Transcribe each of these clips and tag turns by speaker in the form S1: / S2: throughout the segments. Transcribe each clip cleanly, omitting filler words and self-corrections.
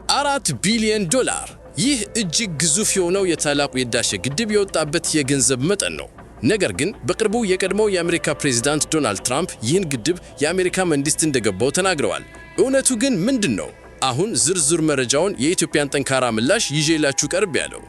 S1: $4 ቢሊዮን። ይህ እጅግ ግዙፍ የሆነው የታላቁ የህዳሴ ግድብ የወጣበት የገንዘብ መጠን ነው። ነገር ግን በቅርቡ የቀድሞው የአሜሪካ ፕሬዝዳንት ዶናልድ ትራምፕ ይህን ግድብ የአሜሪካ መንግስት እንደገባው ተናግረዋል። እውነቱ ግን ምንድነው? አሁን ዝርዝር መረጃውን የኢትዮጵያን ጠንካራ ምላሽ ይዤላችሁ ቀርብ ያለው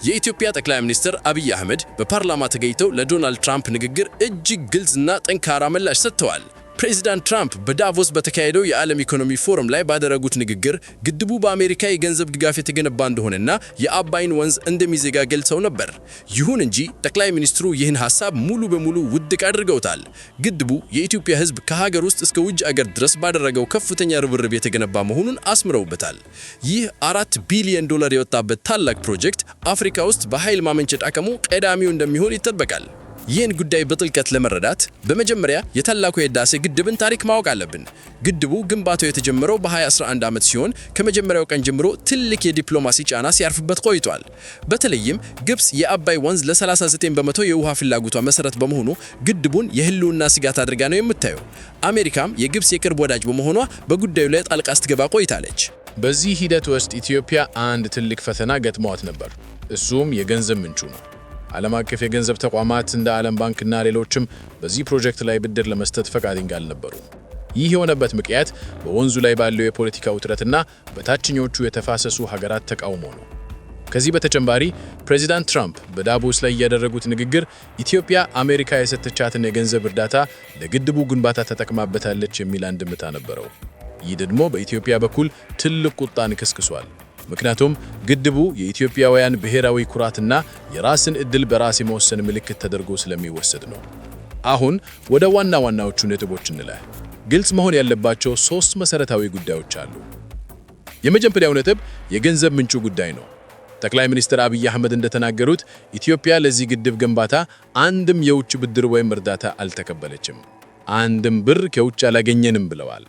S1: የኢትዮጵያ ጠቅላይ ሚኒስትር አብይ አህመድ በፓርላማ ተገኝተው ለዶናልድ ትራምፕ ንግግር እጅግ ግልጽና ጠንካራ ምላሽ ሰጥተዋል። ፕሬዚዳንት ትራምፕ በዳቮስ በተካሄደው የዓለም ኢኮኖሚ ፎረም ላይ ባደረጉት ንግግር ግድቡ በአሜሪካ የገንዘብ ድጋፍ የተገነባ እንደሆነና የአባይን ወንዝ እንደሚዘጋ ገልጸው ነበር። ይሁን እንጂ ጠቅላይ ሚኒስትሩ ይህን ሐሳብ ሙሉ በሙሉ ውድቅ አድርገውታል። ግድቡ የኢትዮጵያ ሕዝብ ከሀገር ውስጥ እስከ ውጭ አገር ድረስ ባደረገው ከፍተኛ ርብርብ የተገነባ መሆኑን አስምረውበታል። ይህ $4 ቢሊዮን የወጣበት ታላቅ ፕሮጀክት አፍሪካ ውስጥ በኃይል ማመንጨት አቅሙ ቀዳሚው እንደሚሆን ይጠበቃል። ይህን ጉዳይ በጥልቀት ለመረዳት በመጀመሪያ የታላቁ የህዳሴ ግድብን ታሪክ ማወቅ አለብን። ግድቡ ግንባታው የተጀመረው በ2011 ዓመት ሲሆን ከመጀመሪያው ቀን ጀምሮ ትልቅ የዲፕሎማሲ ጫና ሲያርፍበት ቆይቷል። በተለይም ግብጽ የአባይ ወንዝ ለ39 በመቶ የውሃ ፍላጎቷ መሰረት በመሆኑ ግድቡን የህልውና ስጋት አድርጋ ነው የምታየው። አሜሪካም የግብጽ የቅርብ ወዳጅ በመሆኗ በጉዳዩ ላይ ጣልቃ ስትገባ ቆይታለች።
S2: በዚህ ሂደት ውስጥ ኢትዮጵያ አንድ ትልቅ ፈተና ገጥሟት ነበር። እሱም የገንዘብ ምንጩ ነው። ዓለም አቀፍ የገንዘብ ተቋማት እንደ ዓለም ባንክና ሌሎችም በዚህ ፕሮጀክት ላይ ብድር ለመስጠት ፈቃደኛ አልነበሩም። ይህ የሆነበት ምክንያት በወንዙ ላይ ባለው የፖለቲካ ውጥረትና በታችኞቹ የተፋሰሱ ሀገራት ተቃውሞ ነው። ከዚህ በተጨማሪ ፕሬዚዳንት ትራምፕ በዳቮስ ላይ ያደረጉት ንግግር ኢትዮጵያ አሜሪካ የሰጠቻትን የገንዘብ እርዳታ ለግድቡ ግንባታ ተጠቅማበታለች የሚል አንድምታ ነበረው። ይህ ደግሞ በኢትዮጵያ በኩል ትልቅ ቁጣን ቀስቅሷል። ምክንያቱም ግድቡ የኢትዮጵያውያን ብሔራዊ ኩራትና የራስን ዕድል በራስ የመወሰን ምልክት ተደርጎ ስለሚወሰድ ነው። አሁን ወደ ዋናዎቹ ነጥቦች እንለፍ። ግልጽ መሆን ያለባቸው 3 መሰረታዊ ጉዳዮች አሉ። የመጀመሪያው ነጥብ የገንዘብ ምንጩ ጉዳይ ነው። ጠቅላይ ሚኒስትር አብይ አህመድ እንደተናገሩት ኢትዮጵያ ለዚህ ግድብ ግንባታ አንድም የውጭ ብድር ወይም እርዳታ አልተቀበለችም። አንድም ብር ከውጭ አላገኘንም ብለዋል።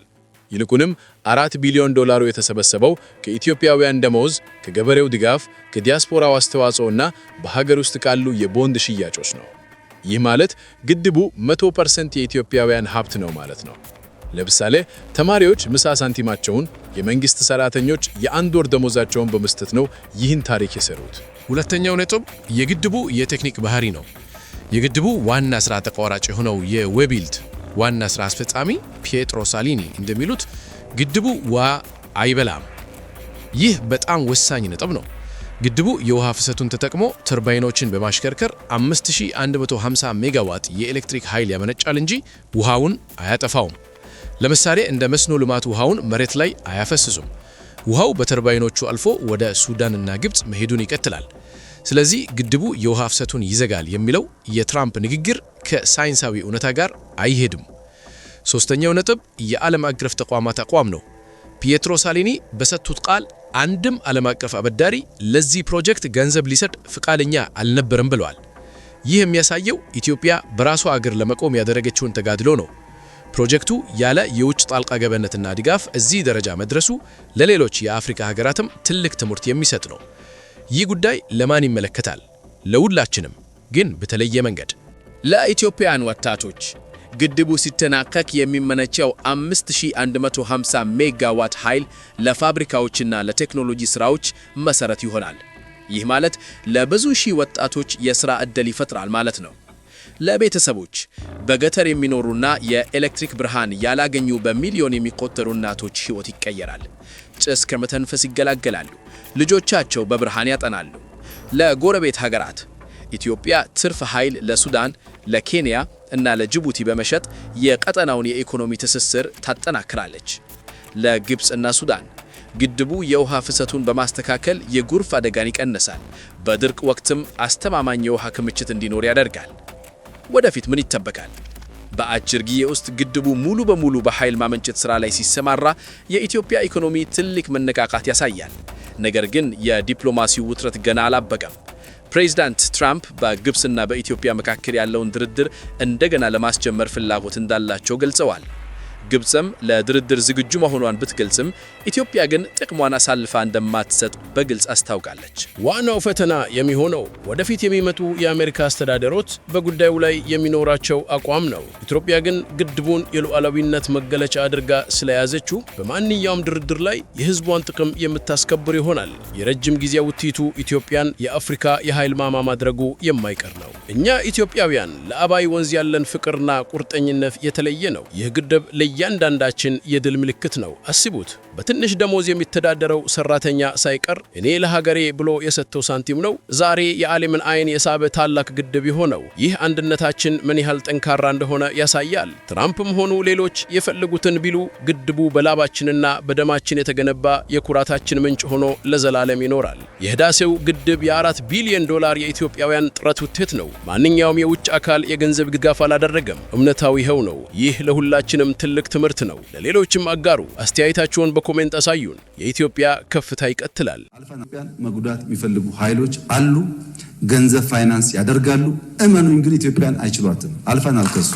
S2: ይልቁንም $4 ቢሊዮን የተሰበሰበው ከኢትዮጵያውያን ደመወዝ፣ ከገበሬው ድጋፍ፣ ከዲያስፖራው አስተዋጽኦና በሀገር ውስጥ ካሉ የቦንድ ሽያጮች ነው። ይህ ማለት ግድቡ 100% የኢትዮጵያውያን ሀብት ነው ማለት ነው። ለምሳሌ ተማሪዎች ምሳ ሳንቲማቸውን፣ የመንግስት ሰራተኞች የአንድ ወር ደሞዛቸውን በመስጠት ነው ይህን ታሪክ የሰሩት።
S3: ሁለተኛው ነጥብ የግድቡ የቴክኒክ ባህሪ ነው። የግድቡ ዋና ስራ ተቋራጭ የሆነው የዌቢልድ ዋና ስራ አስፈጻሚ ፒየትሮ ሳሊኒ እንደሚሉት ግድቡ ውሃ አይበላም። ይህ በጣም ወሳኝ ነጥብ ነው። ግድቡ የውሃ ፍሰቱን ተጠቅሞ ተርባይኖችን በማሽከርከር 5150 ሜጋዋት የኤሌክትሪክ ኃይል ያመነጫል እንጂ ውሃውን አያጠፋውም። ለምሳሌ እንደ መስኖ ልማት ውሃውን መሬት ላይ አያፈስሱም። ውሃው በተርባይኖቹ አልፎ ወደ ሱዳንና ግብጽ መሄዱን ይቀጥላል። ስለዚህ ግድቡ የውሃ ፍሰቱን ይዘጋል የሚለው የትራምፕ ንግግር ከሳይንሳዊ እውነታ ጋር አይሄድም። ሶስተኛው ነጥብ የዓለም አቀፍ ተቋማት አቋም ነው። ፒየትሮ ሳሊኒ በሰጡት ቃል አንድም ዓለም አቀፍ አበዳሪ ለዚህ ፕሮጀክት ገንዘብ ሊሰጥ ፍቃደኛ አልነበረም ብለዋል። ይህ የሚያሳየው ኢትዮጵያ በራሷ አገር ለመቆም ያደረገችውን ተጋድሎ ነው። ፕሮጀክቱ ያለ የውጭ ጣልቃ ገብነትና ድጋፍ እዚህ ደረጃ መድረሱ ለሌሎች የአፍሪካ ሀገራትም ትልቅ ትምህርት የሚሰጥ ነው። ይህ ጉዳይ ለማን ይመለከታል? ለሁላችንም፣ ግን በተለየ መንገድ።
S4: ለኢትዮጵያውያን ወጣቶች ግድቡ ሲጠናቀቅ የሚመነጨው 5150 ሜጋዋት ኃይል ለፋብሪካዎችና ለቴክኖሎጂ ስራዎች መሰረት ይሆናል። ይህ ማለት ለብዙ ሺህ ወጣቶች የሥራ ዕድል ይፈጥራል ማለት ነው። ለቤተሰቦች በገጠር የሚኖሩና የኤሌክትሪክ ብርሃን ያላገኙ በሚሊዮን የሚቆጠሩ እናቶች ሕይወት ይቀየራል። ጭስ ከመተንፈስ ይገላገላሉ። ልጆቻቸው በብርሃን ያጠናሉ። ለጎረቤት ሀገራት ኢትዮጵያ ትርፍ ኃይል ለሱዳን፣ ለኬንያ እና ለጅቡቲ በመሸጥ የቀጠናውን የኢኮኖሚ ትስስር ታጠናክራለች። ለግብጽና ሱዳን ግድቡ የውሃ ፍሰቱን በማስተካከል የጎርፍ አደጋን ይቀንሳል። በድርቅ ወቅትም አስተማማኝ የውሃ ክምችት እንዲኖር ያደርጋል። ወደፊት ምን ይጠበቃል? በአጭር ጊዜ ውስጥ ግድቡ ሙሉ በሙሉ በኃይል ማመንጨት ሥራ ላይ ሲሰማራ የኢትዮጵያ ኢኮኖሚ ትልቅ መነቃቃት ያሳያል። ነገር ግን የዲፕሎማሲው ውጥረት ገና አላበቀም። ፕሬዚዳንት ትራምፕ በግብጽና በኢትዮጵያ መካከል ያለውን ድርድር እንደገና ለማስጀመር ፍላጎት እንዳላቸው ገልጸዋል። ግብፅም ለድርድር ዝግጁ መሆኗን ብትገልጽም ኢትዮጵያ ግን ጥቅሟን አሳልፋ እንደማትሰጥ በግልጽ አስታውቃለች።
S1: ዋናው ፈተና የሚሆነው ወደፊት የሚመጡ የአሜሪካ አስተዳደሮች በጉዳዩ ላይ የሚኖራቸው አቋም ነው። ኢትዮጵያ ግን ግድቡን የሉዓላዊነት መገለጫ አድርጋ ስለያዘችው በማንኛውም ድርድር ላይ የሕዝቧን ጥቅም የምታስከብር ይሆናል። የረጅም ጊዜ ውጤቱ ኢትዮጵያን የአፍሪካ የኃይል ማማ ማድረጉ የማይቀር ነው። እኛ ኢትዮጵያውያን ለአባይ ወንዝ ያለን ፍቅርና ቁርጠኝነት የተለየ ነው። ይህ ግድብ ለእያንዳንዳችን የድል ምልክት ነው። አስቡት፣ በትንሽ ደሞዝ የሚተዳደረው ሰራተኛ ሳይቀር እኔ ለሀገሬ ብሎ የሰጠው ሳንቲም ነው ዛሬ የዓለምን አይን የሳበ ታላቅ ግድብ የሆነው። ይህ አንድነታችን ምን ያህል ጠንካራ እንደሆነ ያሳያል። ትራምፕም ሆኑ ሌሎች የፈለጉትን ቢሉ ግድቡ በላባችንና በደማችን የተገነባ የኩራታችን ምንጭ ሆኖ ለዘላለም ይኖራል። የህዳሴው ግድብ የ4 ቢሊዮን ዶላር የኢትዮጵያውያን ጥረት ውጤት ነው። ማንኛውም የውጭ አካል የገንዘብ ድጋፍ አላደረገም። እውነታው ይኸው ነው። ይህ ለሁላችንም ትልቅ ትምህርት ነው። ለሌሎችም አጋሩ። አስተያየታችሁን በኮሜንት አሳዩን። የኢትዮጵያ ከፍታ ይቀጥላል።
S5: ኢትዮጵያን መጉዳት የሚፈልጉ ኃይሎች አሉ። ገንዘብ ፋይናንስ ያደርጋሉ። እመኑኝ ግን ኢትዮጵያን አይችሏትም። አልፈናል ከሱ